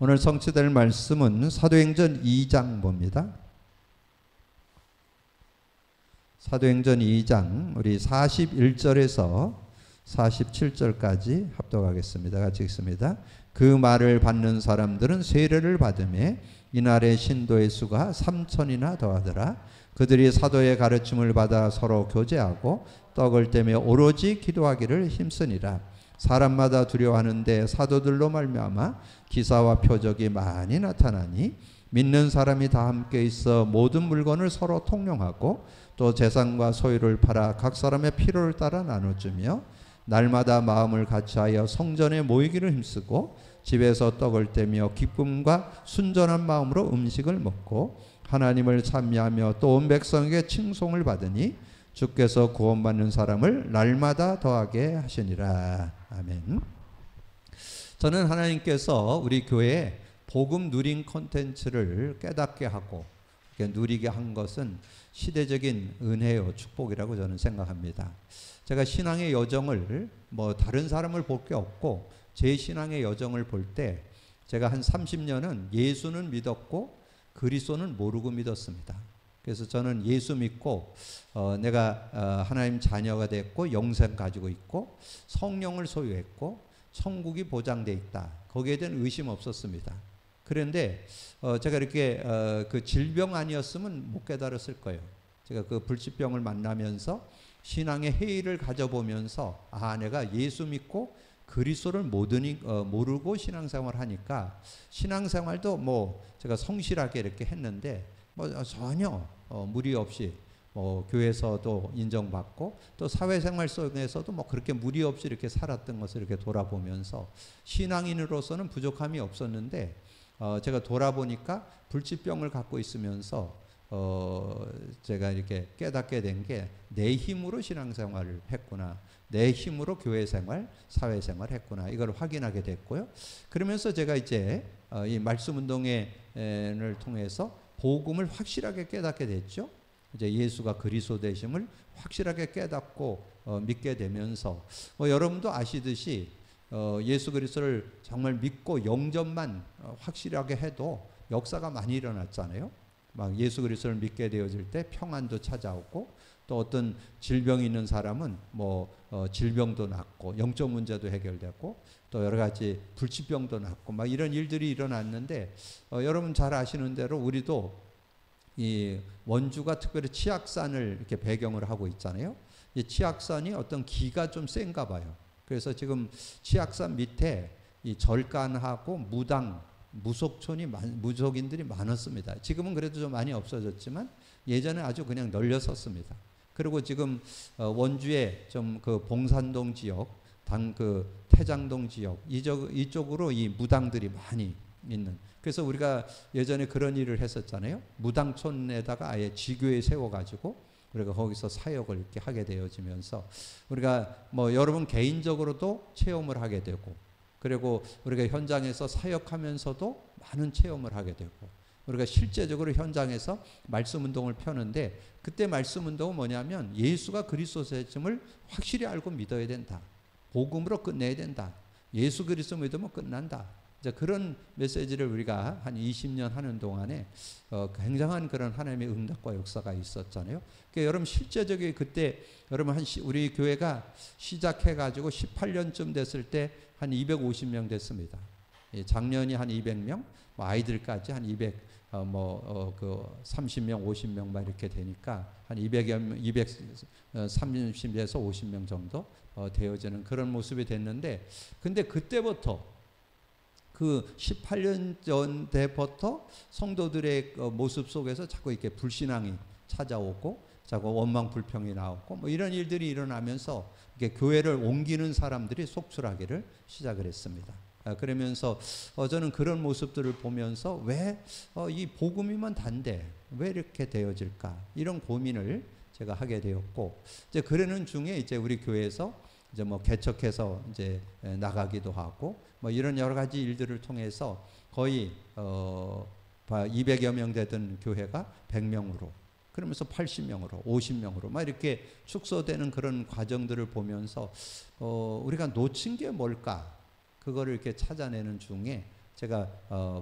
오늘 성취될 말씀은 사도행전 2장 봅니다. 사도행전 2장 우리 41절에서 47절까지 합독하겠습니다. 같이 읽습니다. 그 말을 받는 사람들은 세례를 받으매 이날의 신도의 수가 3,000이나 더하더라. 그들이 사도의 가르침을 받아 서로 교제하고 떡을 떼며 오로지 기도하기를 힘쓰니라. 사람마다 두려워하는데 사도들로 말미암아 기사와 표적이 많이 나타나니 믿는 사람이 다 함께 있어 모든 물건을 서로 통용하고 또 재산과 소유를 팔아 각 사람의 필요를 따라 나눠주며 날마다 마음을 같이하여 성전에 모이기를 힘쓰고 집에서 떡을 떼며 기쁨과 순전한 마음으로 음식을 먹고 하나님을 찬미하며 또 온 백성에게 칭송을 받으니 주께서 구원받는 사람을 날마다 더하게 하시니라. 아멘. 저는 하나님께서 우리 교회에 복음 누린 콘텐츠를 깨닫게 하고 누리게 한 것은 시대적인 은혜요 축복이라고 저는 생각합니다. 제가 신앙의 여정을 다른 사람을 볼 게 없고 제 신앙의 여정을 볼 때 제가 한 30년은 예수는 믿었고 그리스도는 모르고 믿었습니다. 그래서 저는 예수 믿고 내가 하나님 자녀가 됐고 영생 가지고 있고 성령을 소유했고 천국이 보장돼 있다. 거기에 대한 의심 없었습니다. 그런데 제가 이렇게 그 질병 아니었으면 못 깨달았을 거예요. 제가 그 불치병을 만나면서 신앙의 회의를 가져보면서 내가 예수 믿고 그리스도를 모르고 신앙생활 하니까 신앙생활도 제가 성실하게 이렇게 했는데 전혀 무리 없이 교회에서도 인정받고 또 사회생활 속에서도 그렇게 무리 없이 이렇게 살았던 것을 이렇게 돌아보면서 신앙인으로서는 부족함이 없었는데 제가 돌아보니까 불치병을 갖고 있으면서 제가 이렇게 깨닫게 된 게 내 힘으로 신앙생활을 했구나. 내 힘으로 교회생활, 사회생활 했구나. 이걸 확인하게 됐고요. 그러면서 제가 이제 이 말씀운동회를 통해서 복음을 확실하게 깨닫게 됐죠. 이제 예수가 그리스도 되심을 확실하게 깨닫고 믿게 되면서 여러분도 아시듯이 예수 그리스도를 정말 믿고 영접만 확실하게 해도 역사가 많이 일어났잖아요. 막 예수 그리스도를 믿게 되어질 때 평안도 찾아오고 또 어떤 질병이 있는 사람은 질병도 낫고 영적 문제도 해결되고 또 여러 가지 불치병도 낫고 막 이런 일들이 일어났는데 여러분 잘 아시는 대로 우리도 이 원주가 특별히 치악산을 이렇게 배경으로 하고 있잖아요. 이 치악산이 어떤 기가 좀 센가 봐요. 그래서 지금 치악산 밑에 이 절간하고 무속인들이 많았습니다. 지금은 그래도 좀 많이 없어졌지만 예전에 아주 그냥 널렸었습니다. 그리고 지금 원주에 좀 그 봉산동 지역, 그 태장동 지역 이쪽으로 이 무당들이 많이 있는. 그래서 우리가 예전에 그런 일을 했었잖아요. 무당촌에다가 아예 지교에 세워가지고 우리가 거기서 사역을 이렇게 하게 되어지면서 우리가 여러분 개인적으로도 체험을 하게 되고 그리고 우리가 현장에서 사역하면서도 많은 체험을 하게 되고 우리가 실제적으로 현장에서 말씀 운동을 펴는데 그때 말씀 운동은 뭐냐면 예수가 그리스도임을 확실히 알고 믿어야 된다. 복음으로 끝내야 된다. 예수 그리스도 믿으면 끝난다. 이제 그런 메시지를 우리가 한 20년 하는 동안에 굉장한 그런 하나님의 응답과 역사가 있었잖아요. 그러니까 여러분 실제적인 그때 여러분 우리 교회가 시작해가지고 18년쯤 됐을 때 한 250명 됐습니다. 작년이 한 200명, 아이들까지 한 30명, 50명 막 이렇게 되니까 한 230에서 50명 정도 되어지는 그런 모습이 됐는데, 근데 그때부터 그 18년 전 때부터 성도들의 모습 속에서 자꾸 이렇게 불신앙이 찾아오고 자꾸 원망 불평이 나오고 이런 일들이 일어나면서 이렇게 교회를 옮기는 사람들이 속출하기를 시작을 했습니다. 그러면서 저는 그런 모습들을 보면서 왜 이 복음이면 단데 왜 이렇게 되어질까 이런 고민을 제가 하게 되었고 이제 그러는 중에 이제 우리 교회에서 이제 개척해서 이제 나가기도 하고 이런 여러 가지 일들을 통해서 거의 200여 명 되던 교회가 100명으로 그러면서 80명으로 50명으로 막 이렇게 축소되는 그런 과정들을 보면서 우리가 놓친 게 뭘까 그거를 이렇게 찾아내는 중에 제가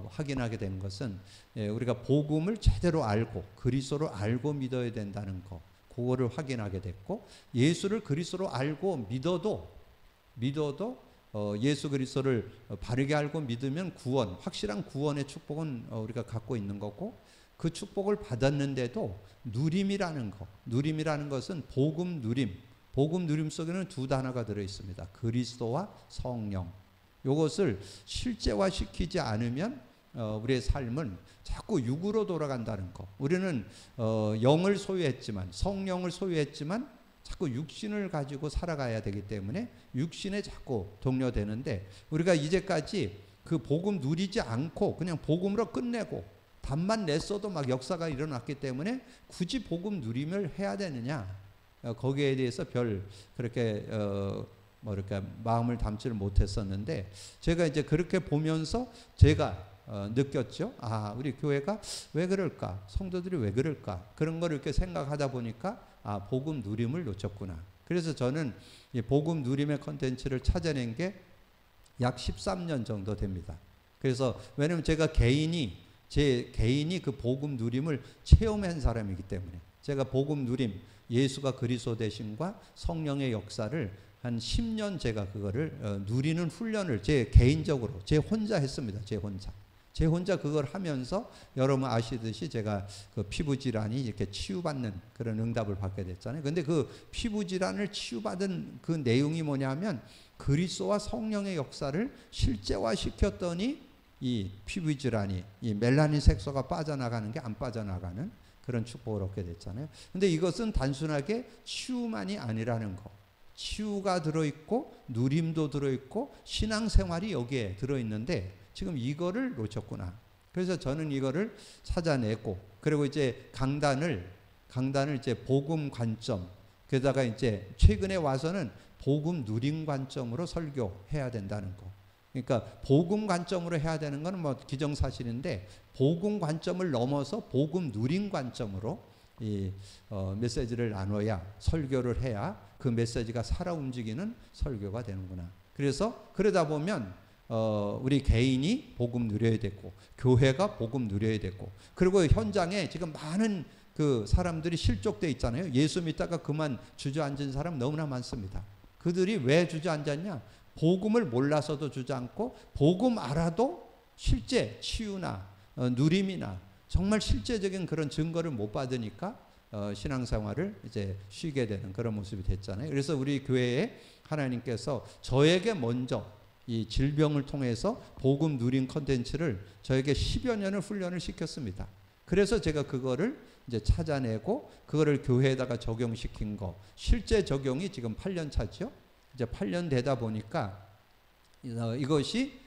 확인하게 된 것은 우리가 복음을 제대로 알고 그리스도를 알고 믿어야 된다는 거, 그거를 확인하게 됐고, 예수를 그리스도로 알고 믿어도 예수 그리스도를 바르게 알고 믿으면 구원, 확실한 구원의 축복은 우리가 갖고 있는 거고, 그 축복을 받았는데도 누림이라는 것은 복음 누림 속에는 두 단어가 들어 있습니다. 그리스도와 성령. 이것을 실제화시키지 않으면 우리의 삶은 자꾸 육으로 돌아간다는 거. 우리는 영을 소유했지만, 성령을 소유했지만 자꾸 육신을 가지고 살아가야 되기 때문에 육신에 자꾸 동요되는데, 우리가 이제까지 그 복음 누리지 않고 그냥 복음으로 끝내고 답만 냈어도 막 역사가 일어났기 때문에 굳이 복음 누림을 해야 되느냐, 거기에 대해서 별 그렇게 이렇게 마음을 담지를 못했었는데, 제가 이제 그렇게 보면서 제가 느꼈죠. 아, 우리 교회가 왜 그럴까? 성도들이 왜 그럴까? 그런 걸 이렇게 생각하다 보니까 복음 누림을 놓쳤구나. 그래서 저는 이 복음 누림의 컨텐츠를 찾아낸 게 약 13년 정도 됩니다. 그래서 왜냐면 제가 제 개인이 그 복음 누림을 체험한 사람이기 때문에, 제가 복음 누림, 예수가 그리스도 되심과 성령의 역사를 한 10년 제가 그거를 누리는 훈련을 제 개인적으로 제 혼자 했습니다. 제 혼자 그걸 하면서 여러분 아시듯이 제가 그 피부 질환이 이렇게 치유받는 그런 응답을 받게 됐잖아요. 근데 그 피부 질환을 치유받은 그 내용이 뭐냐면, 그리스도와 성령의 역사를 실제화 시켰더니 이 피부 질환이, 이 멜라닌 색소가 빠져나가는 게 안 빠져나가는 그런 축복을 얻게 됐잖아요. 근데 이것은 단순하게 치유만이 아니라는 거. 치유가 들어있고 누림도 들어있고 신앙생활이 여기에 들어있는데 지금 이거를 놓쳤구나. 그래서 저는 이거를 찾아내고, 그리고 이제 강단을 이제 복음 관점, 게다가 이제 최근에 와서는 복음 누림 관점으로 설교해야 된다는 거. 그러니까 복음 관점으로 해야 되는 건 뭐 기정사실인데, 복음 관점을 넘어서 복음 누림 관점으로 이 메시지를 나눠야, 설교를 해야 그 메시지가 살아 움직이는 설교가 되는구나. 그래서 그러다 보면 우리 개인이 복음 누려야 되고, 교회가 복음 누려야 되고, 그리고 현장에 지금 많은 그 사람들이 실족돼 있잖아요. 예수 믿다가 그만 주저앉은 사람 너무나 많습니다. 그들이 왜 주저앉았냐? 복음을 몰라서도 주저앉고, 복음 알아도 실제 치유나 누림이나 정말 실제적인 그런 증거를 못 받으니까 신앙생활을 이제 쉬게 되는 그런 모습이 됐잖아요. 그래서 우리 교회에 하나님께서 저에게 먼저 이 질병을 통해서 복음 누린 컨텐츠를 저에게 10여 년을 훈련을 시켰습니다. 그래서 제가 그거를 이제 찾아내고 그거를 교회에다가 적용시킨 거, 실제 적용이 지금 8년 차죠. 이제 8년 되다 보니까 이것이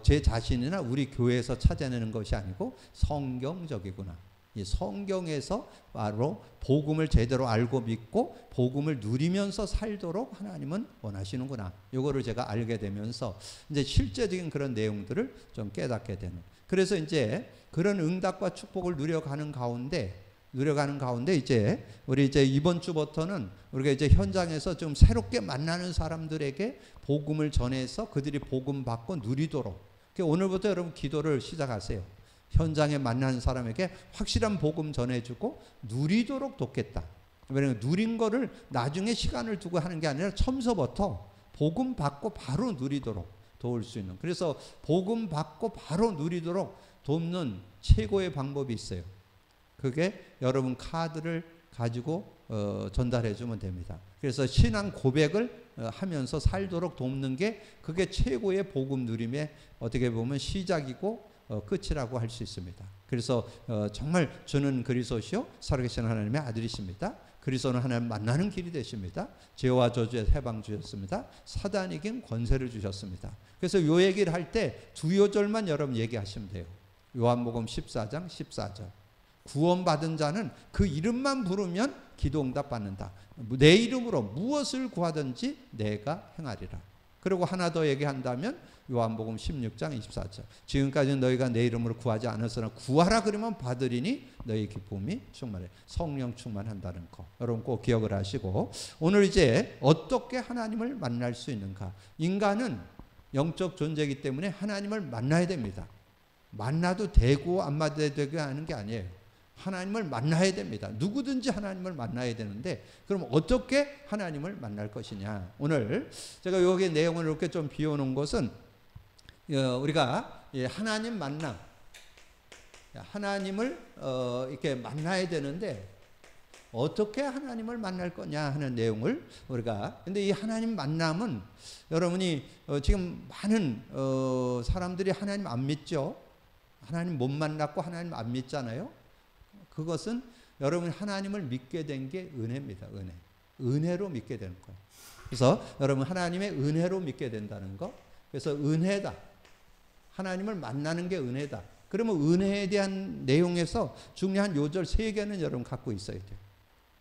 제 자신이나 우리 교회에서 찾아내는 것이 아니고 성경적이구나. 이 성경에서 바로 복음을 제대로 알고 믿고 복음을 누리면서 살도록 하나님은 원하시는구나. 이거를 제가 알게 되면서 이제 실제적인 그런 내용들을 좀 깨닫게 되는. 그래서 이제 그런 응답과 축복을 누려가는 가운데 이제 우리 이제 이번 주부터는 우리가 이제 현장에서 좀 새롭게 만나는 사람들에게 복음을 전해서 그들이 복음 받고 누리도록. 오늘부터 여러분 기도를 시작하세요. 현장에 만나는 사람에게 확실한 복음 전해주고 누리도록 돕겠다. 왜냐하면 누린 거를 나중에 시간을 두고 하는 게 아니라 처음서부터 복음 받고 바로 누리도록 도울 수 있는. 그래서 복음 받고 바로 누리도록 돕는 최고의 방법이 있어요. 그게 여러분 카드를 가지고 전달해 주면 됩니다. 그래서 신앙 고백을 하면서 살도록 돕는 게 그게 최고의 복음 누림의 어떻게 보면 시작이고 끝이라고 할 수 있습니다. 그래서 정말 주는 그리스도시요 살아계신 하나님의 아들이십니다. 그리스도는 하나님 만나는 길이 되십니다. 죄와 저주에서 해방 주셨습니다. 사단 이긴 권세를 주셨습니다. 그래서 요 얘기를 할 때 두 요절만 여러분 얘기하시면 돼요. 요한복음 14장 14절. 구원받은 자는 그 이름만 부르면 기도응답 받는다. 내 이름으로 무엇을 구하든지 내가 행하리라. 그리고 하나 더 얘기한다면 요한복음 16장 24절. 지금까지 너희가 내 이름으로 구하지 않았으나 구하라 그러면 받으리니 너희 기쁨이 충만해. 성령 충만한다는 거. 여러분 꼭 기억을 하시고, 오늘 이제 어떻게 하나님을 만날 수 있는가. 인간은 영적 존재이기 때문에 하나님을 만나야 됩니다. 만나도 되고 안 만나도 되고 하는 게 아니에요. 하나님을 만나야 됩니다. 누구든지 하나님을 만나야 되는데 그럼 어떻게 하나님을 만날 것이냐. 오늘 제가 여기 내용을 이렇게 좀 비워놓은 것은 우리가 하나님 만남, 하나님을 이렇게 만나야 되는데 어떻게 하나님을 만날 거냐 하는 내용을 우리가. 근데 이 하나님 만남은 여러분이 지금 많은 사람들이 하나님 안 믿죠. 하나님 못 만났고 하나님 안 믿잖아요. 그것은 여러분이 하나님을 믿게 된 게 은혜입니다. 은혜로 믿게 되는 거예요. 그래서 여러분 하나님의 은혜로 믿게 된다는 거. 그래서 은혜다. 하나님을 만나는 게 은혜다. 그러면 은혜에 대한 내용에서 중요한 요절 3개는 여러분 갖고 있어야 돼요.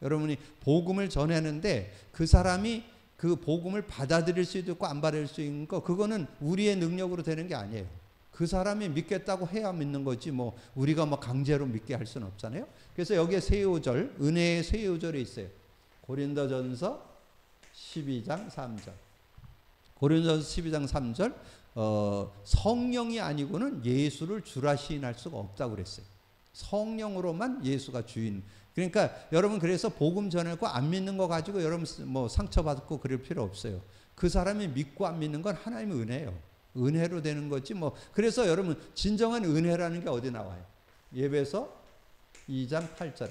여러분이 복음을 전하는데 그 사람이 그 복음을 받아들일 수도 있고 안 받아들일 수 있는 거, 그거는 우리의 능력으로 되는 게 아니에요. 그 사람이 믿겠다고 해야 믿는 거지 뭐 우리가 뭐 강제로 믿게 할 수는 없잖아요. 그래서 여기에 세 요절, 은혜의 세 요절이 있어요. 고린도전서 12장 3절. 고린도전서 12장 3절. 성령이 아니고는 예수를 주라 시인할 수가 없다고 그랬어요. 성령으로만 예수가 주인. 그러니까 여러분 그래서 복음 전하고 안 믿는 거 가지고 여러분 뭐 상처받고 그럴 필요 없어요. 그 사람이 믿고 안 믿는 건 하나님의 은혜예요. 은혜로 되는 거지 뭐. 그래서 여러분 진정한 은혜라는 게 어디 나와요? 예배서 2장 8절에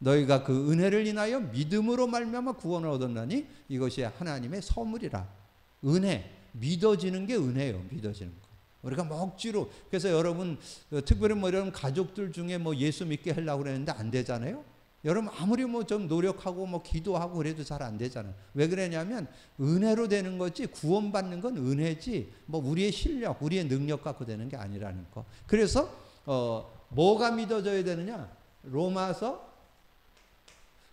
너희가 그 은혜를 인하여 믿음으로 말미암아 구원을 얻었나니 이것이 하나님의 선물이라. 은혜, 믿어지는 게 은혜예요. 믿어지는 거. 우리가 뭐 억지로. 그래서 여러분 특별히 뭐 이런 가족들 중에 뭐 예수 믿게 하려고 그랬는데 안 되잖아요. 여러분 아무리 뭐 좀 노력하고 뭐 기도하고 그래도 잘 안 되잖아요. 왜 그러냐면 은혜로 되는 거지, 구원받는 건 은혜지 뭐 우리의 실력, 우리의 능력 갖고 되는 게 아니라는 거. 그래서 뭐가 믿어져야 되느냐? 로마서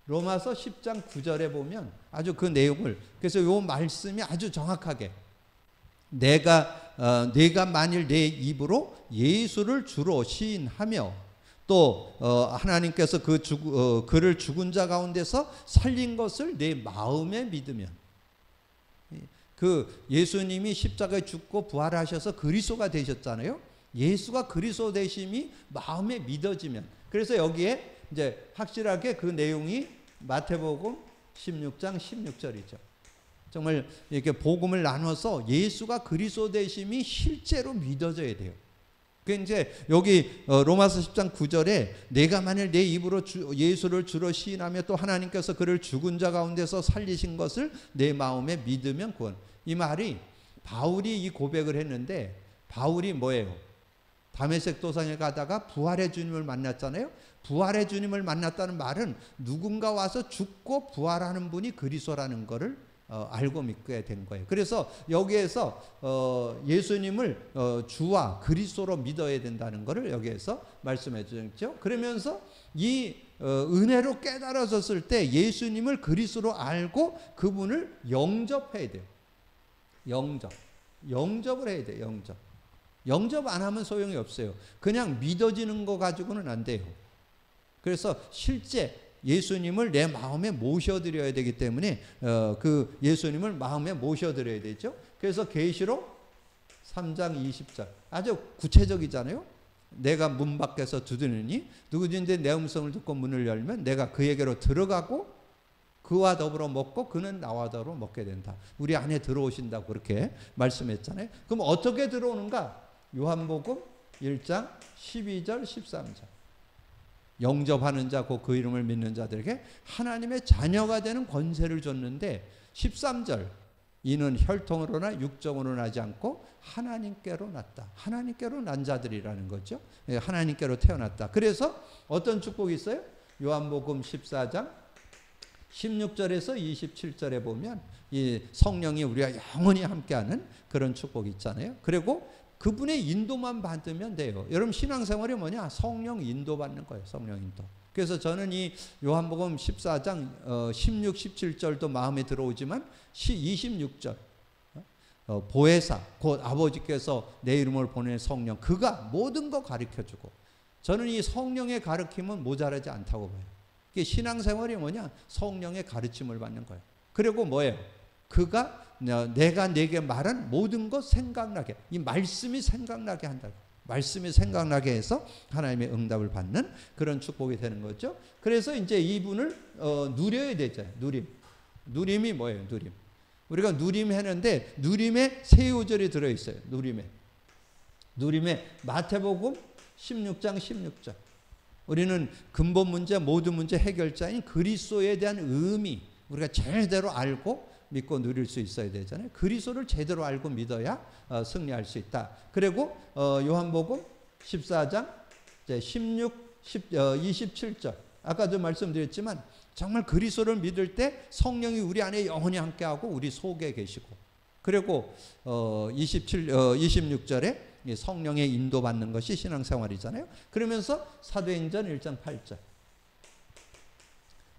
10장 9절에 보면 아주 그 내용을, 그래서 요 말씀이 아주 정확하게 내가 만일 내 입으로 예수를 주로 시인하며 또 하나님께서 그를 죽은 자 가운데서 살린 것을 내 마음에 믿으면, 그 예수님이 십자가에 죽고 부활하셔서 그리스도가 되셨잖아요. 예수가 그리스도 되심이 마음에 믿어지면. 그래서 여기에 이제 확실하게 그 내용이 마태복음 16장 16절이죠. 정말 이렇게 복음을 나눠서 예수가 그리스도 되심이 실제로 믿어져야 돼요. 그 이제 여기 로마서 10장 9절에 내가 만일 내 입으로 예수를 주로 시인하며 또 하나님께서 그를 죽은 자 가운데서 살리신 것을 내 마음에 믿으면 구원. 이 말이 바울이 이 고백을 했는데, 바울이 뭐예요? 다메섹 도상에 가다가 부활의 주님을 만났잖아요. 부활의 주님을 만났다는 말은 누군가 와서 죽고 부활하는 분이 그리스도라는 것을 알고 믿게 된 거예요. 그래서 여기에서 예수님을 주와 그리스도로 믿어야 된다는 것을 여기에서 말씀해 주셨죠. 그러면서 이 은혜로 깨달아졌을 때 예수님을 그리스도로 알고 그분을 영접해야 돼요. 영접을 해야 돼요. 영접 안 하면 소용이 없어요. 그냥 믿어지는 거 가지고는 안 돼요. 그래서 실제 예수님을 내 마음에 모셔드려야 되기 때문에 그 예수님을 마음에 모셔드려야 되죠. 그래서 계시록 3장 20절 아주 구체적이잖아요. 내가 문 밖에서 두드리니 누구든지 내 음성을 듣고 문을 열면 내가 그에게로 들어가고 그와 더불어 먹고 그는 나와 더불어 먹게 된다. 우리 안에 들어오신다고 그렇게 말씀했잖아요. 그럼 어떻게 들어오는가? 요한복음 1장 12절 13절 영접하는 자 곧 그 이름을 믿는 자들에게 하나님의 자녀가 되는 권세를 줬는데 13절 이는 혈통으로나 육정으로 나지 않고 하나님께로 났다. 하나님께로 난 자들이라는 거죠. 하나님께로 태어났다. 그래서 어떤 축복이 있어요? 요한복음 14장 16절에서 27절에 보면 이 성령이 우리와 영원히 함께하는 그런 축복이 있잖아요. 그리고 그분의 인도만 받으면 돼요. 여러분 신앙생활이 뭐냐? 성령 인도받는 거예요. 성령 인도. 그래서 저는 이 요한복음 14장 16, 17절도 마음에 들어오지만 26절 보혜사 곧 아버지께서 내 이름을 보낸 성령 그가 모든 거 가르쳐주고, 저는 이 성령의 가르침은 모자라지 않다고 봐요. 이게 신앙생활이 뭐냐? 성령의 가르침을 받는 거예요. 그리고 뭐예요? 그가 내가 네게 말한 모든 것 생각나게, 이 말씀이 생각나게 한다고. 말씀이 생각나게 해서 하나님의 응답을 받는 그런 축복이 되는 거죠. 그래서 이제 이분을 누려야 되잖아요. 누림이 뭐예요? 누림. 우리가 누림 했는데 누림에 세 요절이 들어있어요. 누림에 마태복음 16장 16절. 우리는 근본 문제, 모든 문제 해결자인 그리스도에 대한 의미 우리가 제대로 알고 믿고 누릴 수 있어야 되잖아요. 그리스도를 제대로 알고 믿어야 승리할 수 있다. 그리고 요한복음 14장 27절. 아까도 말씀드렸지만 정말 그리스도를 믿을 때 성령이 우리 안에 영원히 함께하고 우리 속에 계시고, 그리고 26절에 성령의 인도받는 것이 신앙생활이잖아요. 그러면서 사도행전 1장 8절.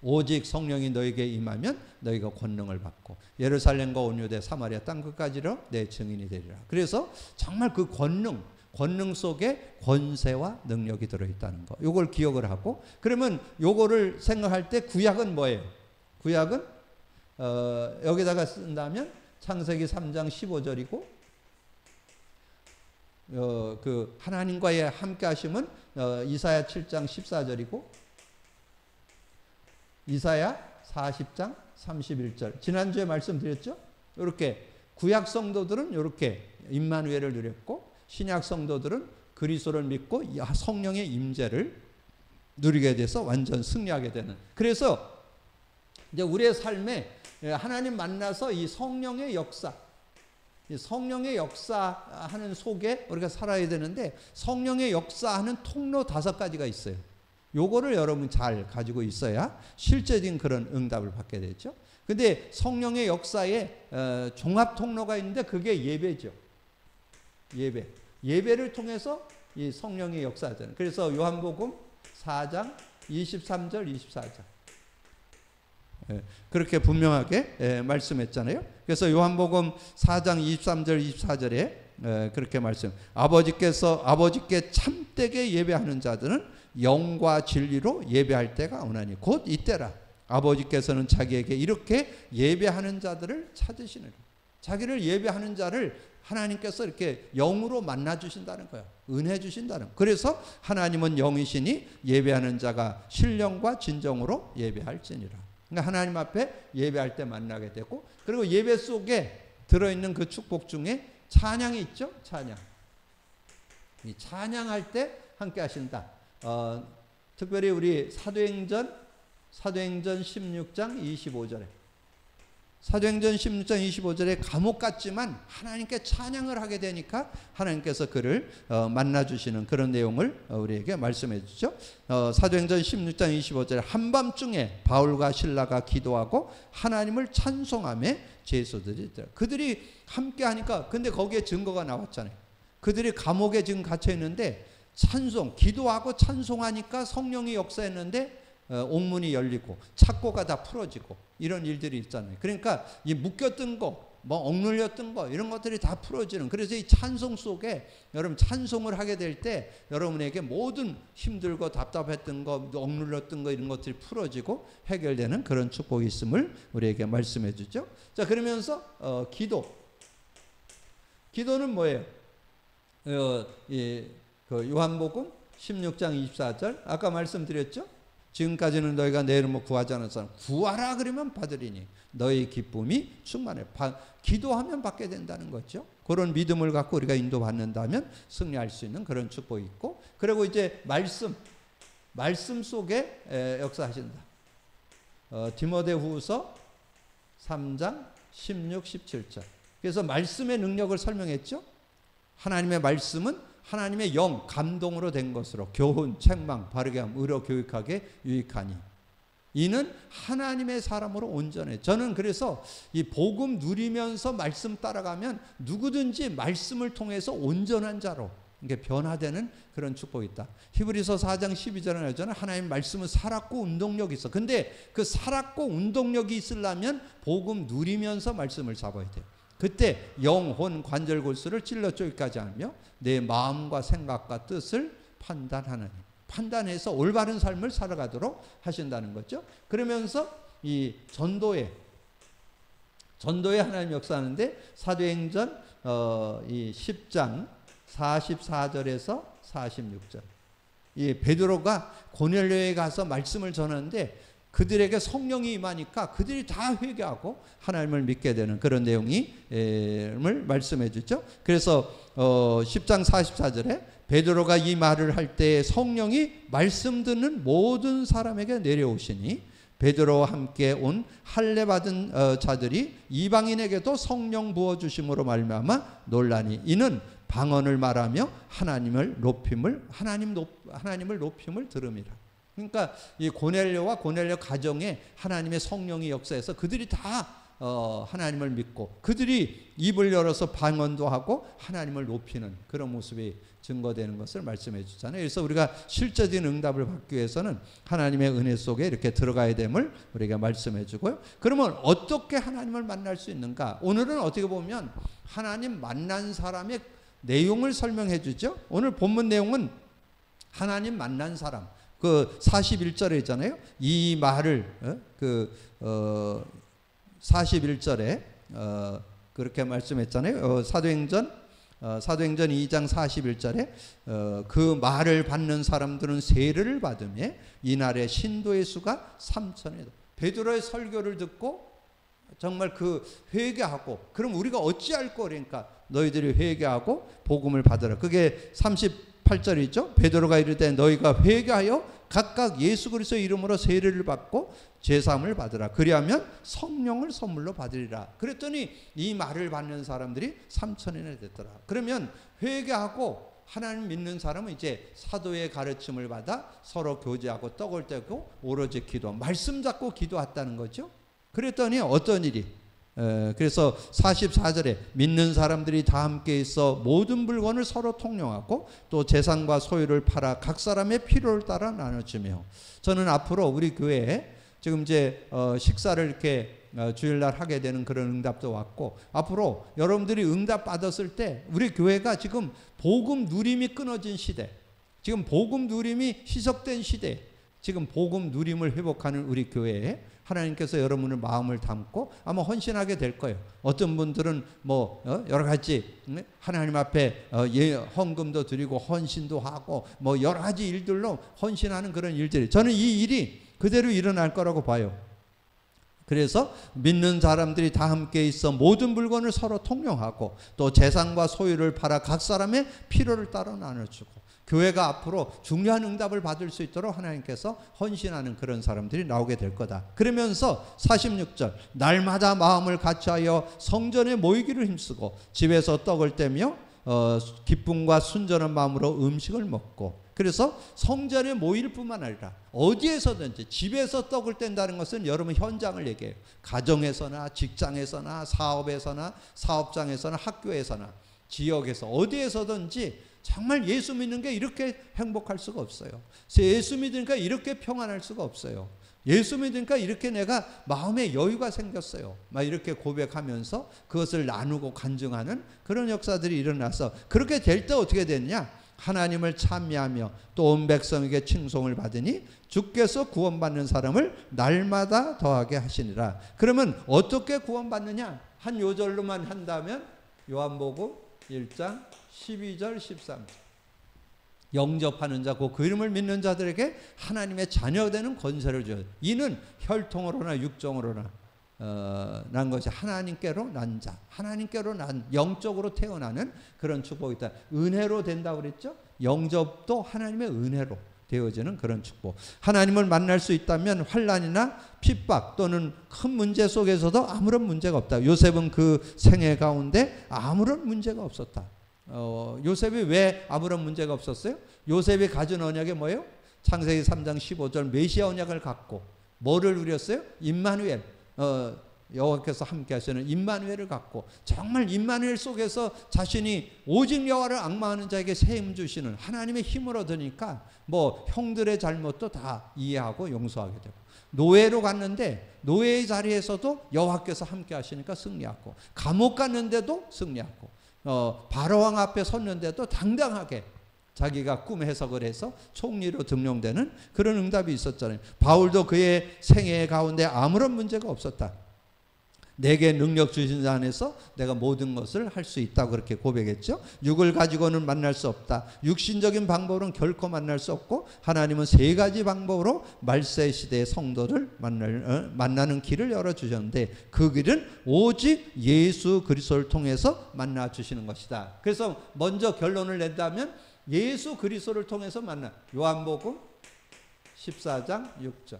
오직 성령이 너에게 임하면 너희가 권능을 받고 예루살렘과 온 유대 사마리아 땅 끝까지로 내 증인이 되리라. 그래서 정말 그 권능 속에 권세와 능력이 들어있다는 거, 요걸 기억을 하고, 그러면 요거를 생각할 때 구약은 뭐예요? 구약은 여기다가 쓴다면 창세기 3장 15절이고, 그 하나님과의 함께 하심은 이사야 7장 14절이고, 이사야 40장 31절. 지난주에 말씀드렸죠? 이렇게 구약 성도들은 이렇게 임마누엘을 누렸고, 신약 성도들은 그리스도를 믿고 성령의 임재를 누리게 돼서 완전 승리하게 되는. 그래서 이제 우리의 삶에 하나님 만나서 이 성령의 역사하는 속에 우리가 살아야 되는데, 성령의 역사하는 통로 5가지가 있어요. 요거를 여러분 잘 가지고 있어야 실제적인 그런 응답을 받게 되죠. 근데 성령의 역사에 종합 통로가 있는데 그게 예배죠. 예배를 통해서 이 성령의 역사잖아요. 그래서 요한복음 4장 23절 24절 그렇게 분명하게 말씀했잖아요. 그래서 요한복음 4장 23절 24절에 그렇게 말씀, 아버지께 참되게 예배하는 자들은 영과 진리로 예배할 때가 오나니 곧 이때라. 아버지께서는 자기에게 이렇게 예배하는 자들을 찾으시느라. 자기를 예배하는 자를 하나님께서 이렇게 영으로 만나 주신다는 거예요. 은혜 주신다는 거예요. 그래서 하나님은 영이시니 예배하는 자가 신령과 진정으로 예배할지니라. 그러니까 하나님 앞에 예배할 때 만나게 되고, 그리고 예배 속에 들어있는 그 축복 중에 찬양이 있죠. 이 찬양할 때 함께 하신다. 특별히 우리 사도행전 16장 25절에 사도행전 16장 25절에 감옥 같지만 하나님께 찬양을 하게 되니까 하나님께서 그를 만나주시는 그런 내용을 우리에게 말씀해 주죠. 사도행전 16장 25절에 한밤중에 바울과 실라가 기도하고 하나님을 찬송하며 제소들이 있더라. 그들이 함께 하니까, 근데 거기에 증거가 나왔잖아요. 그들이 감옥에 지금 갇혀 있는데 기도하고 찬송하니까 성령이 역사했는데 옥문이 열리고 착고가 다 풀어지고 이런 일들이 있잖아요. 그러니까 이 묶였던 거, 억눌렸던 거, 이런 것들이 다 풀어지는. 그래서 이 찬송 속에 여러분 찬송을 하게 될 때 여러분에게 모든 힘들고 답답했던 거, 억눌렸던 거, 이런 것들이 풀어지고 해결되는 그런 축복이 있음을 우리에게 말씀해 주죠. 자, 그러면서 기도는 뭐예요? 그 요한복음 16장 24절 아까 말씀드렸죠? 지금까지는 너희가 내 이름으로 구하지 않은 사람 구하라 그러면 받으리니 너희 기쁨이 충만해. 기도하면 받게 된다는 거죠. 그런 믿음을 갖고 우리가 인도받는다면 승리할 수 있는 그런 축복이 있고, 그리고 이제 말씀 속에 역사하신다. 디모데후서 3장 16, 17절. 그래서 말씀의 능력을 설명했죠. 하나님의 말씀은 하나님의 영, 감동으로 된 것으로 교훈, 책망, 바르게 함, 의로 교육하게 유익하니 이는 하나님의 사람으로 온전해. 저는 그래서 이 복음 누리면서 말씀 따라가면 누구든지 말씀을 통해서 온전한 자로 이게 변화되는 그런 축복이 있다. 히브리서 4장 12절에 나오잖아요. 하나님 말씀은 살았고 운동력이 있어. 근데 그 살았고 운동력이 있으려면 복음 누리면서 말씀을 잡아야 돼요. 그때 영혼 관절 골수를 찔러 쪼기까지 하며 내 마음과 생각과 뜻을 판단해서 올바른 삶을 살아가도록 하신다는 거죠. 그러면서 이 전도에 하나님 역사하는데 사도행전 이 10장 44절에서 46절. 이 베드로가 고넬료에 가서 말씀을 전하는데 그들에게 성령이 임하니까 그들이 다 회개하고 하나님을 믿게 되는 그런 내용을 말씀해 주죠. 그래서 10장 44절에 베드로가 이 말을 할 때 성령이 말씀 듣는 모든 사람에게 내려오시니 베드로와 함께 온 할례 받은 자들이 이방인에게도 성령 부어 주심으로 말미암아 놀라니 이는 방언을 말하며 하나님을 높임을 들음이라. 그러니까 이 고넬료와 고넬료 가정에 하나님의 성령이 역사해서 그들이 다 하나님을 믿고 그들이 입을 열어서 방언도 하고 하나님을 높이는 그런 모습이 증거되는 것을 말씀해 주잖아요. 그래서 우리가 실제적인 응답을 받기 위해서는 하나님의 은혜 속에 이렇게 들어가야 됨을 우리가 말씀해 주고요. 그러면 어떻게 하나님을 만날 수 있는가? 오늘은 어떻게 보면 하나님 만난 사람의 내용을 설명해 주죠. 오늘 본문 내용은 하나님 만난 사람. 그 41절에 있잖아요. 이 말을 41절에 그렇게 말씀했잖아요. 사도행전 2장 41절에 그 말을 받는 사람들은 세례를 받으며 이날의 신도의 수가 3,000이다. 베드로의 설교를 듣고 정말 그 회개하고 그럼 우리가 어찌할꼬 그러니까 너희들이 회개하고 복음을 받으라. 그게 38절이죠. 베드로가 이르되 너희가 회개하여 각각 예수 그리스도의 이름으로 세례를 받고 제사함을 받으라. 그리하면 성령을 선물로 받으리라. 그랬더니 이 말을 받는 사람들이 3,000이나 됐더라. 그러면 회개하고 하나님 믿는 사람은 이제 사도의 가르침을 받아 서로 교제하고 떡을 떼고 오로지 기도, 말씀 잡고 기도했다는 거죠. 그랬더니 어떤 일이? 그래서 44절에 믿는 사람들이 다 함께 있어 모든 물건을 서로 통용하고 또 재산과 소유를 팔아 각 사람의 필요를 따라 나눠주며. 저는 앞으로 우리 교회에 지금 이제 식사를 이렇게 주일날 하게 되는 그런 응답도 왔고 앞으로 여러분들이 응답 받았을 때 우리 교회가 지금 복음 누림이 끊어진 시대, 지금 복음 누림이 희석된 시대, 지금 복음 누림을 회복하는 우리 교회에 하나님께서 여러분의 마음을 담고 아마 헌신하게 될 거예요. 어떤 분들은 뭐 여러 가지 하나님 앞에 헌금도 드리고 헌신도 하고 뭐 여러 가지 일들로 헌신하는 그런 일들이, 저는 이 일이 그대로 일어날 거라고 봐요. 그래서 믿는 사람들이 다 함께 있어 모든 물건을 서로 통용하고 또 재산과 소유를 팔아 각 사람의 필요를 따라 나눠주고, 교회가 앞으로 중요한 응답을 받을 수 있도록 하나님께서 헌신하는 그런 사람들이 나오게 될 거다. 그러면서 46절 날마다 마음을 같이하여 성전에 모이기를 힘쓰고 집에서 떡을 떼며 기쁨과 순전한 마음으로 음식을 먹고. 그래서 성전에 모일 뿐만 아니라 어디에서든지 집에서 떡을 뗀다는 것은 여러분 현장을 얘기해요. 가정에서나 직장에서나 사업에서나 사업장에서나 학교에서나 지역에서 어디에서든지 정말 예수 믿는 게 이렇게 행복할 수가 없어요. 예수 믿으니까 이렇게 평안할 수가 없어요. 예수 믿으니까 이렇게 내가 마음에 여유가 생겼어요. 막 이렇게 고백하면서 그것을 나누고 간증하는 그런 역사들이 일어나서, 그렇게 될 때 어떻게 됐냐? 하나님을 찬미하며 또 온 백성에게 칭송을 받으니 주께서 구원받는 사람을 날마다 더하게 하시니라. 그러면 어떻게 구원받느냐? 한 요절로만 한다면 요한복음 1장 12절 13절 영접하는 자, 그 이름을 믿는 자들에게 하나님의 자녀되는 권세를 줘요. 이는 혈통으로나 육정으로나 난 것이 하나님께로 난 자, 하나님께로 난 영적으로 태어나는 그런 축복이 있다. 은혜로 된다고 그랬죠. 영접도 하나님의 은혜로 되어지는 그런 축복. 하나님을 만날 수 있다면 환난이나 핍박 또는 큰 문제 속에서도 아무런 문제가 없다. 요셉은 그 생애 가운데 아무런 문제가 없었다. 요셉이 왜 아무런 문제가 없었어요? 요셉이 가진 언약이 뭐예요? 창세기 3장 15절 메시아 언약을 갖고 뭐를 누렸어요? 임마누엘, 여호와께서 함께 하시는 임마누엘을 갖고 정말 임마누엘 속에서 자신이 오직 여호와를 앙망하는 자에게 세임 주시는 하나님의 힘을 얻으니까 뭐 형들의 잘못도 다 이해하고 용서하게 되고, 노예로 갔는데 노예의 자리에서도 여호와께서 함께 하시니까 승리하고, 감옥 갔는데도 승리하고, 바로왕 앞에 섰는데도 당당하게 자기가 꿈 해석을 해서 총리로 등용되는 그런 응답이 있었잖아요. 바울도 그의 생애 가운데 아무런 문제가 없었다. 내게 능력 주신 자 안에서 내가 모든 것을 할 수 있다고 그렇게 고백했죠. 육을 가지고는 만날 수 없다. 육신적인 방법으로는 결코 만날 수 없고 하나님은 세 가지 방법으로 말세 시대의 성도를 만나는 길을 열어주셨는데 그 길은 오직 예수 그리스도를 통해서 만나 주시는 것이다. 그래서 먼저 결론을 낸다면 예수 그리스도를 통해서 만나. 요한복음 14장 6절.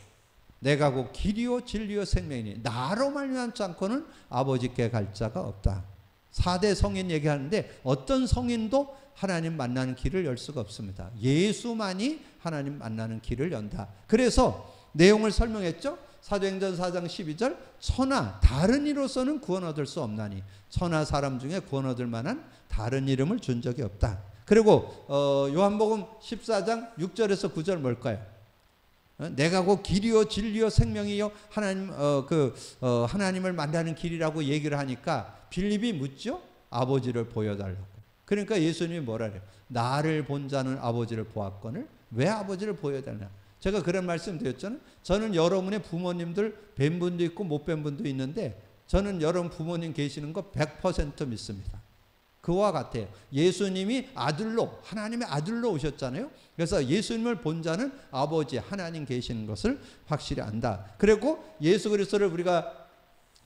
내가 곧 길이요 진리요 생명이니 나로 말미암지 않고는 아버지께 갈 자가 없다. 4대 성인 얘기하는데 어떤 성인도 하나님 만나는 길을 열 수가 없습니다. 예수만이 하나님 만나는 길을 연다. 그래서 내용을 설명했죠. 사도행전 4장 12절 천하 다른 이로서는 구원 얻을 수 없나니 천하 사람 중에 구원 얻을 만한 다른 이름을 준 적이 없다. 그리고 요한복음 14장 6절에서 9절 뭘까요? 내가 곧 길이요 진리요 생명이요 하나님을 만나는 길이라고 얘기를 하니까 빌립이 묻죠. 아버지를 보여달라고. 그러니까 예수님이 뭐라 그래요? 나를 본 자는 아버지를 보았거늘 왜 아버지를 보여달라? 제가 그런 말씀 드렸잖아요. 저는 여러분의 부모님들 뵌 분도 있고 못 뵌 분도 있는데 저는 여러분 부모님 계시는 거 100% 믿습니다. 그와 같아요. 예수님이 아들로 하나님의 아들로 오셨잖아요. 그래서 예수님을 본 자는 아버지 하나님 계시는 것을 확실히 안다. 그리고 예수 그리스도를 우리가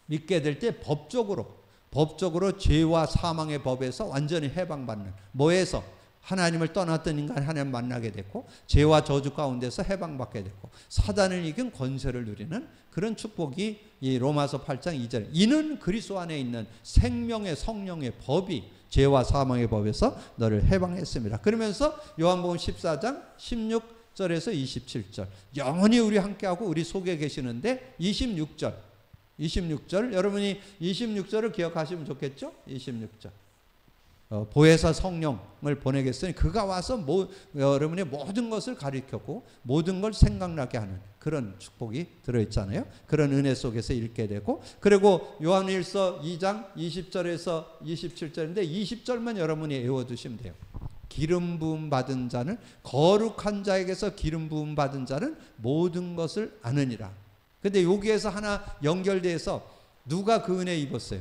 믿게 될 때 법적으로 죄와 사망의 법에서 완전히 해방받는 뭐에서 하나님을 떠났던 인간 하나님 만나게 됐고 죄와 저주 가운데서 해방받게 됐고 사단을 이긴 권세를 누리는 그런 축복이 이 로마서 8장 2절 이는 그리스도 안에 있는 생명의 성령의 법이 죄와 사망의 법에서 너를 해방했습니다. 그러면서 요한복음 14장 16절에서 27절 영원히 우리 함께하고 우리 속에 계시는데 26절 여러분이 26절을 기억하시면 좋겠죠? 26절 보혜사 성령을 보내겠으니 그가 와서 여러분의 모든 것을 가르쳤고 모든 걸 생각나게 하는 그런 축복이 들어있잖아요. 그런 은혜 속에서 읽게 되고 그리고 요한일서 2장 20절에서 27절인데 20절만 여러분이 외워두시면 돼요. 기름 부음 받은 자는 거룩한 자에게서 기름 부음 받은 자는 모든 것을 아느니라. 근데 여기에서 하나 연결돼서 누가 그 은혜 입었어요?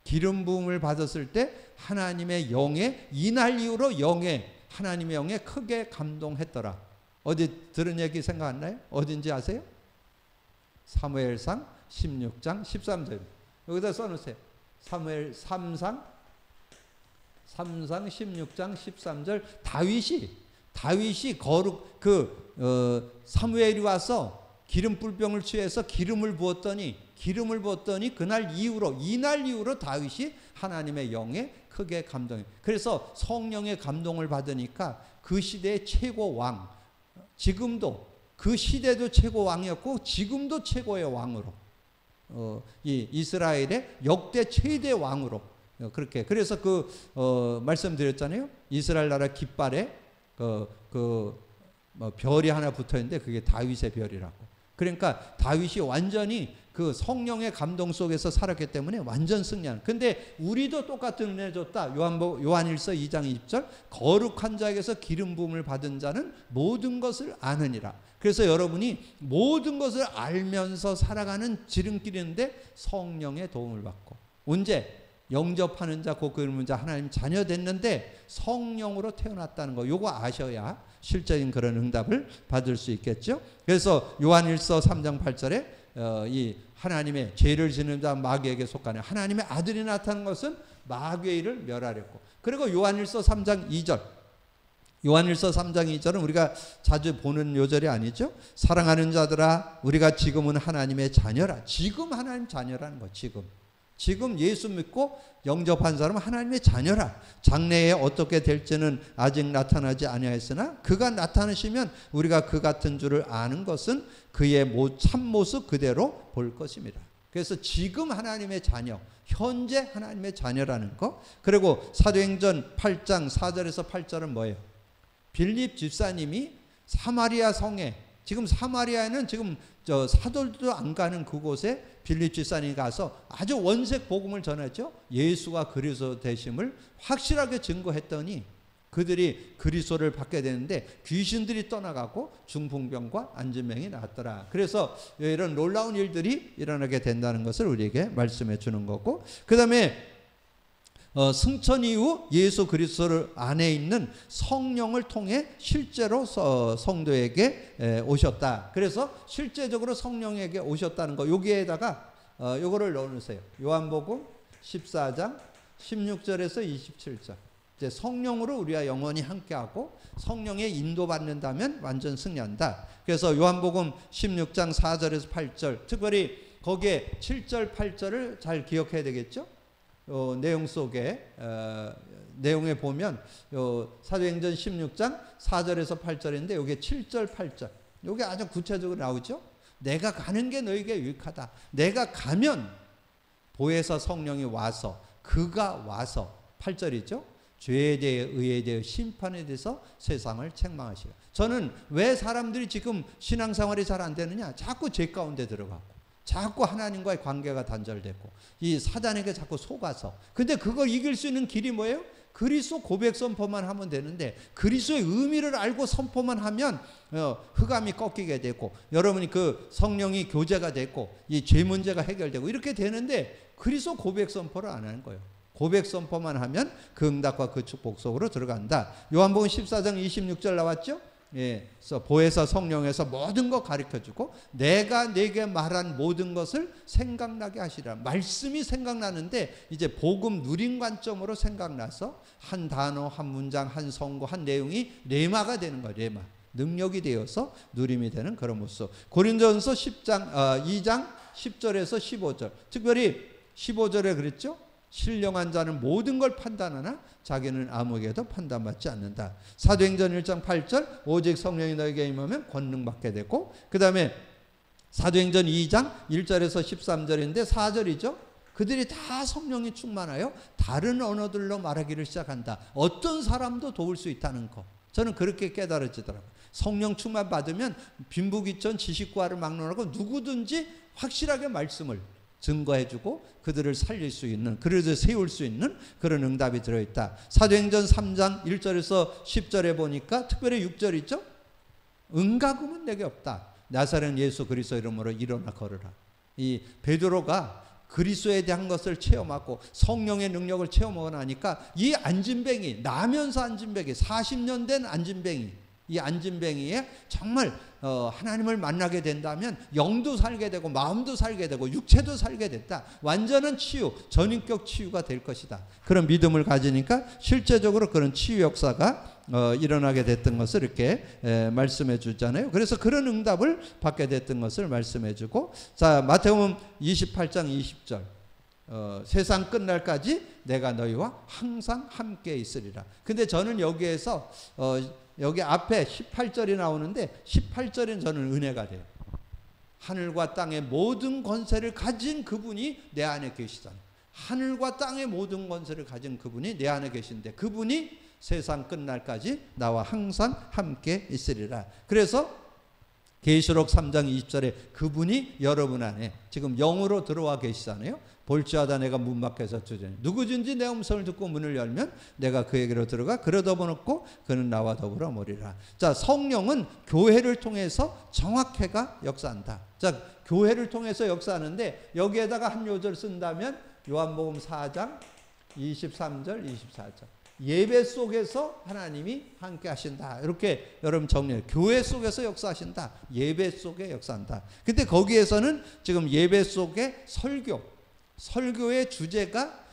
기름 부음을 받았을 때 하나님의 영에 이날 이후로 하나님의 영에 크게 감동했더라. 어디 들은 얘기 생각 안 나요? 어딘지 아세요? 사무엘상 16장 13절 여기다 써놓으세요. 사무엘 3상 16장 13절 다윗이 거룩 사무엘이 와서 기름 뿔병을 취해서 기름을 부었더니 이날 이후로 다윗이 하나님의 영에 크게 감동해. 그래서 성령의 감동을 받으니까 그 시대의 최고 왕, 지금도 그 시대도 최고 왕이었고 지금도 최고의 왕으로 이 이스라엘의 역대 최대 왕으로 그렇게 그래서 말씀드렸잖아요. 이스라엘 나라 깃발에 별이 하나 붙어 있는데 그게 다윗의 별이라고. 그러니까 다윗이 완전히 그 성령의 감동 속에서 살았기 때문에 완전 승리하는. 근데 우리도 똑같은 은혜 줬다. 요한일서 2장 20절 거룩한 자에게서 기름 부음을 받은 자는 모든 것을 아느니라. 그래서 여러분이 모든 것을 알면서 살아가는 지름길인데 성령의 도움을 받고 언제 영접하는 자 곧 그런 자 하나님 자녀 됐는데 성령으로 태어났다는 거 요거 아셔야 실제인 그런 응답을 받을 수 있겠죠. 그래서 요한일서 3장 8절에 이 하나님의 죄를 지는 자 마귀에게 속하는 하나님의 아들이 나타난 것은 마귀의 일을 멸하렸고 그리고 요한일서 3장 2절은 우리가 자주 보는 요절이 아니죠. 사랑하는 자들아 우리가 지금은 하나님의 자녀라. 지금 하나님 자녀라는 거. 지금 예수 믿고 영접한 사람은 하나님의 자녀라. 장래에 어떻게 될지는 아직 나타나지 아니하였으나 그가 나타나시면 우리가 그 같은 줄을 아는 것은 그의 참모습 그대로 볼 것입니다. 그래서 지금 하나님의 자녀, 현재 하나님의 자녀라는 거. 그리고 사도행전 8장 4절에서 8절은 뭐예요? 빌립 집사님이 사마리아 성에 지금 사마리아에는 지금 사도들도 안 가는 그곳에 빌립 집사님이 가서 아주 원색 복음을 전했죠. 예수가 그리스도 되심을 확실하게 증거했더니 그들이 그리스도를 받게 되는데 귀신들이 떠나가고 중풍병과 안진병이 나았더라. 그래서 이런 놀라운 일들이 일어나게 된다는 것을 우리에게 말씀해 주는 거고, 그 다음에 승천 이후 예수 그리스도 안에 있는 성령을 통해 실제로 성도에게 오셨다. 그래서 실제적으로 성령에게 오셨다는 거, 여기에다가 요거를 넣어주세요. 요한복음 14장 16절에서 27절. 이제 성령으로 우리와 영원히 함께하고 성령의 인도받는다면 완전 승리한다. 그래서 요한복음 16장 4절에서 8절, 특별히 거기에 7절 8절을 잘 기억해야 되겠죠. 내용 속에 내용에 보면 사도행전 16장 4절에서 8절인데 여기 7절 8절, 여기 아주 구체적으로 나오죠. 내가 가는 게 너에게 유익하다. 내가 가면 보혜사 성령이 와서, 그가 와서 8절이죠. 죄에 대해, 의에 대해, 심판에 대해서 세상을 책망하시라. 저는 왜 사람들이 지금 신앙생활이 잘 안 되느냐, 자꾸 죄 가운데 들어가고 자꾸 하나님과의 관계가 단절되고 이 사단에게 자꾸 속아서. 근데 그걸 이길 수 있는 길이 뭐예요? 그리스도 고백 선포만 하면 되는데, 그리스도의 의미를 알고 선포만 하면 흑암이 꺾이게 되고 여러분이 그 성령이 교제가 되고 이 죄 문제가 해결되고 이렇게 되는데, 그리스도 고백 선포를 안 하는 거예요. 고백 선포만 하면 그 응답과 그 축복 속으로 들어간다. 요한복음 14장 26절 나왔죠? 예, 그래서 보혜사 성령에서 모든 거 가르쳐주고 내가 내게 말한 모든 것을 생각나게 하시라. 말씀이 생각나는데 이제 복음 누린 관점으로 생각나서 한 단어, 한 문장, 한 성구, 한 내용이 레마가 되는 거예요. 레마. 능력이 되어서 누림이 되는 그런 모습. 고린도전서 2장 10절에서 15절. 특별히 15절에 그랬죠? 신령한 자는 모든 걸 판단하나 자기는 아무에게도 판단받지 않는다. 사도행전 1장 8절, 오직 성령이 너에게 임하면 권능 받게 되고, 그 다음에 사도행전 2장 1절에서 13절인데 4절이죠. 그들이 다 성령이 충만하여 다른 언어들로 말하기를 시작한다. 어떤 사람도 도울 수 있다는 거, 저는 그렇게 깨달아지더라고요. 성령 충만 받으면 빈부귀천 지식과를 막론하고 누구든지 확실하게 말씀을 증거해주고 그들을 살릴 수 있는, 그들을 세울 수 있는 그런 응답이 들어있다. 사도행전 3장 1절에서 10절에 보니까 특별히 6절 있죠. 응가금은 내게 없다. 나사렛 예수 그리스도 이름으로 일어나 걸으라. 이 베드로가 그리스도에 대한 것을 체험하고 성령의 능력을 체험하고 나니까 이 안진뱅이, 나면서 안진뱅이, 40년 된 안진뱅이, 이 안진뱅이에 정말 하나님을 만나게 된다면 영도 살게 되고 마음도 살게 되고 육체도 살게 됐다. 완전한 치유, 전인격 치유가 될 것이다. 그런 믿음을 가지니까 실제적으로 그런 치유 역사가 일어나게 됐던 것을 이렇게 말씀해 주잖아요. 그래서 그런 응답을 받게 됐던 것을 말씀해 주고, 자, 마태복음 28장 20절, 세상 끝날까지 내가 너희와 항상 함께 있으리라. 근데 저는 여기에서 여기 앞에 18절이 나오는데 18절은 저는 은혜가 돼요. 하늘과 땅의 모든 권세를 가진 그분이 내 안에 계시잖아요. 하늘과 땅의 모든 권세를 가진 그분이 내 안에 계신데 그분이 세상 끝날까지 나와 항상 함께 있으리라. 그래서 계시록 3장 20절에 그분이 여러분 안에 지금 영으로 들어와 계시잖아요. 볼지어다 내가 문 밖에서 두드리니 누구든지 내 음성을 듣고 문을 열면 내가 그에게로 들어가 그를 덮어놓고 그는 나와 더불어 모리라. 자, 성령은 교회를 통해서 정확해가 역사한다. 자, 교회를 통해서 역사하는데 여기에다가 한 요절 쓴다면 요한복음 4장 23절 24절, 예배 속에서 하나님이 함께 하신다. 이렇게 여러분 정리해요. 교회 속에서 역사하신다. 예배 속에 역사한다. 근데 거기에서는 지금 예배 속에 설교의 주제가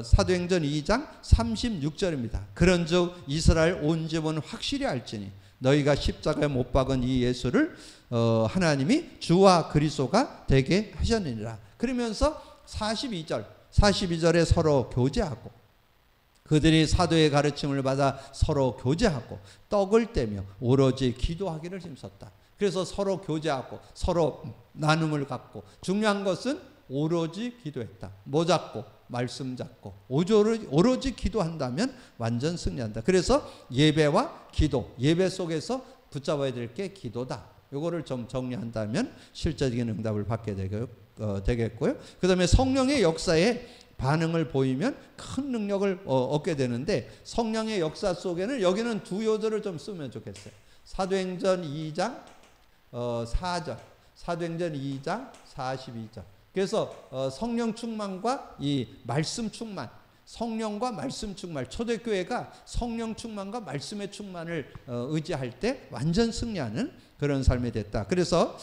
사도행전 2장 36절입니다. 그런즉 이스라엘 온 집은 확실히 알지니 너희가 십자가에 못 박은 이 예수를 하나님이 주와 그리스도가 되게 하셨느니라. 그러면서 42절에 서로 교제하고 그들이 사도의 가르침을 받아 서로 교제하고 떡을 떼며 오로지 기도하기를 힘썼다. 그래서 서로 교제하고 서로 나눔을 갖고, 중요한 것은 오로지 기도했다. 뭐 잡고? 말씀 잡고 오로지 기도한다면 완전 승리한다. 그래서 예배와 기도, 예배 속에서 붙잡아야 될 게 기도다. 이거를 좀 정리한다면 실제적인 응답을 받게 되겠고요. 그 다음에 성령의 역사에 반응을 보이면 큰 능력을 얻게 되는데, 성령의 역사 속에는 여기는 두 요절을 좀 쓰면 좋겠어요. 사도행전 2장 4절, 사도행전 2장 42절. 그래서 성령 충만과 이 말씀 충만, 성령과 말씀 충만, 초대교회가 성령 충만과 말씀의 충만을 의지할 때 완전 승리하는 그런 삶이 됐다. 그래서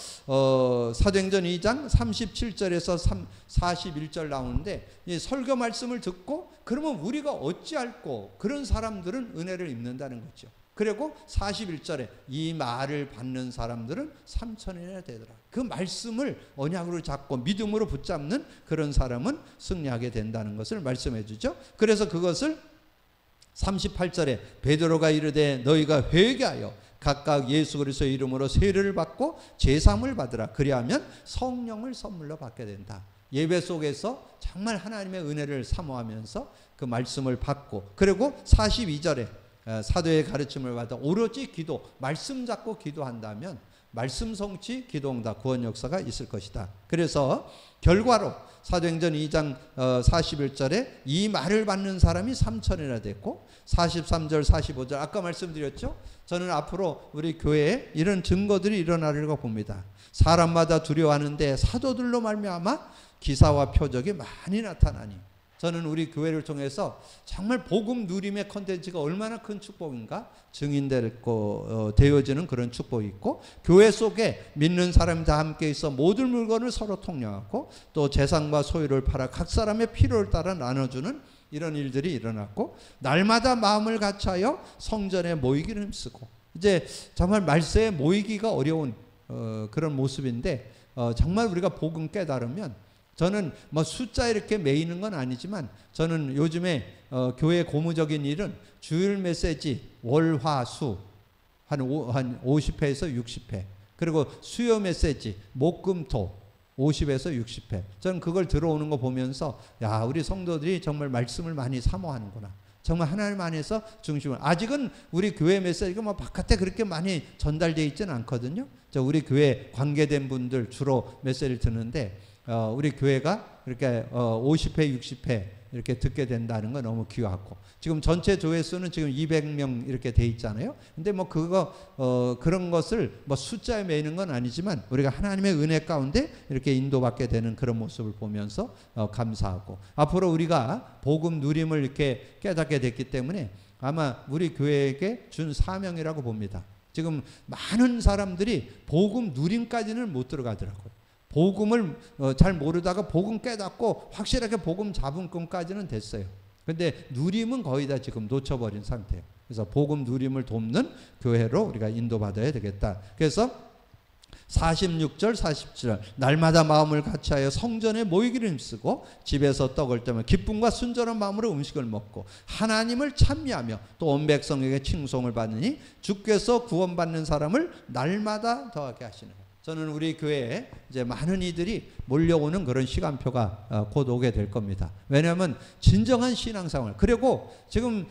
사도행전 2장 37절에서 41절 나오는데, 이 설교 말씀을 듣고 그러면 우리가 어찌할꼬, 그런 사람들은 은혜를 입는다는 거죠. 그리고 41절에 이 말을 받는 사람들은 3,000이나 되더라. 그 말씀을 언약으로 잡고 믿음으로 붙잡는 그런 사람은 승리하게 된다는 것을 말씀해 주죠. 그래서 그것을 38절에 베드로가 이르되 너희가 회개하여 각각 예수 그리스도의 이름으로 세례를 받고 제사함을 받으라. 그리하면 성령을 선물로 받게 된다. 예배 속에서 정말 하나님의 은혜를 사모하면서 그 말씀을 받고, 그리고 42절에 사도의 가르침을 받아 오로지 기도, 말씀 잡고 기도한다면 말씀 성취, 기도응답, 구원 역사가 있을 것이다. 그래서 결과로 사도행전 2장 41절에 이 말을 받는 사람이 3,000이나 됐고, 43절 45절 아까 말씀드렸죠. 저는 앞으로 우리 교회에 이런 증거들이 일어나리라고 봅니다. 사람마다 두려워하는데 사도들로 말미암아 기사와 표적이 많이 나타나니, 저는 우리 교회를 통해서 정말 복음 누림의 컨텐츠가 얼마나 큰 축복인가 되어지는 그런 축복이 있고, 교회 속에 믿는 사람이 다 함께 있어 모든 물건을 서로 통용하고 또 재산과 소유를 팔아 각 사람의 필요를 따라 나눠주는 이런 일들이 일어났고, 날마다 마음을 같이하여 성전에 모이기를 힘쓰고, 이제 정말 말세에 모이기가 어려운 그런 모습인데, 정말 우리가 복음 깨달으면, 저는 뭐 숫자 이렇게 매이는 건 아니지만, 저는 요즘에 교회 고무적인 일은 주일 메시지 월화수 한 50회에서 60회, 그리고 수요 메시지 목금토 50에서 60회. 저는 그걸 들어오는 거 보면서, 야, 우리 성도들이 정말 말씀을 많이 사모하는구나. 정말 하나님 안에서 중심을. 아직은 우리 교회 메시지가 뭐 바깥에 그렇게 많이 전달되어 있지는 않거든요. 우리 교회 관계된 분들 주로 메시지를 듣는데, 우리 교회가 이렇게 50회, 60회 이렇게 듣게 된다는 건 너무 귀하고, 지금 전체 조회수는 지금 200명 이렇게 돼 있잖아요. 근데 뭐 그런 것을 뭐 숫자에 매이는 건 아니지만, 우리가 하나님의 은혜 가운데 이렇게 인도받게 되는 그런 모습을 보면서 감사하고, 앞으로 우리가 복음 누림을 이렇게 깨닫게 됐기 때문에 아마 우리 교회에게 준 사명이라고 봅니다. 지금 많은 사람들이 복음 누림까지는 못 들어가더라고요. 복음을 잘 모르다가 복음 깨닫고 확실하게 복음 잡은 끔까지는 됐어요. 근데 누림은 거의 다 지금 놓쳐버린 상태예요. 그래서 복음 누림을 돕는 교회로 우리가 인도받아야 되겠다. 그래서 46절 47절 날마다 마음을 같이하여 성전에 모이기를 힘쓰고 집에서 떡을 떼며 기쁨과 순전한 마음으로 음식을 먹고 하나님을 찬미하며 또 온 백성에게 칭송을 받으니 주께서 구원받는 사람을 날마다 더하게 하시는. 저는 우리 교회에 이제 많은 이들이 몰려오는 그런 시간표가 곧 오게 될 겁니다. 왜냐하면 진정한 신앙생활, 그리고 지금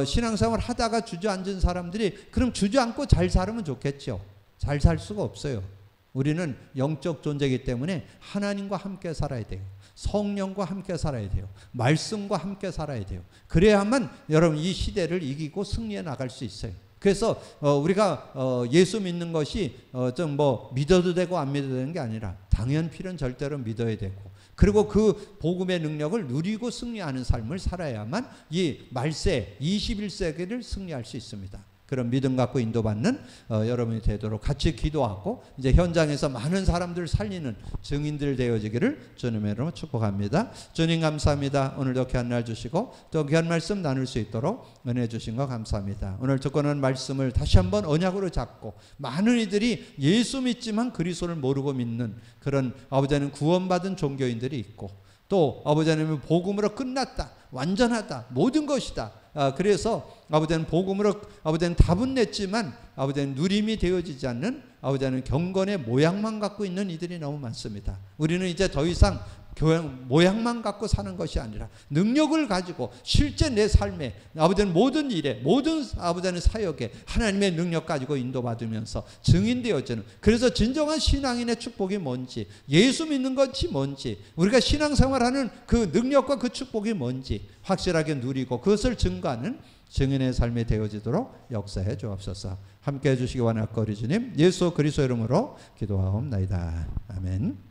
신앙생활 하다가 주저앉은 사람들이 그럼 주저앉고 잘 살으면 좋겠죠. 잘 살 수가 없어요. 우리는 영적 존재이기 때문에 하나님과 함께 살아야 돼요. 성령과 함께 살아야 돼요. 말씀과 함께 살아야 돼요. 그래야만 여러분 이 시대를 이기고 승리해 나갈 수 있어요. 그래서 우리가 예수 믿는 것이 좀 뭐 믿어도 되고 안 믿어도 되는 게 아니라 당연 필요는 절대로 믿어야 되고, 그리고 그 복음의 능력을 누리고 승리하는 삶을 살아야만 이 말세 21세기를 승리할 수 있습니다. 그런 믿음 갖고 인도받는 여러분이 되도록 같이 기도하고 이제 현장에서 많은 사람들을 살리는 증인들 되어지기를 주님의 이름으로 축복합니다. 주님 감사합니다. 오늘도 귀한 날 주시고 또 귀한 말씀 나눌 수 있도록 은혜 주신 거 감사합니다. 오늘 듣고는 말씀을 다시 한번 언약으로 잡고 많은 이들이 예수 믿지만 그리스도를 모르고 믿는 그런 아버지는 구원받은 종교인들이 있고, 또 아버지는 복음으로 끝났다, 완전하다, 모든 것이다. 그래서 아버지는 복음으로 아버지는 답은 냈지만 아버지는 누림이 되어지지 않는 아버지는 경건의 모양만 갖고 있는 이들이 너무 많습니다. 우리는 이제 더 이상 교양 모양만 갖고 사는 것이 아니라 능력을 가지고 실제 내 삶에 아버지는 모든 일에 모든 아버지는 사역에 하나님의 능력 가지고 인도받으면서 증인되어지는, 그래서 진정한 신앙인의 축복이 뭔지, 예수 믿는 것이 뭔지, 우리가 신앙생활하는 그 능력과 그 축복이 뭔지 확실하게 누리고 그것을 증거하는 증인의 삶이 되어지도록 역사해 주옵소서. 함께해 주시기 원하옵고 우리 주님 예수 그리스도 이름으로 기도하옵나이다. 아멘.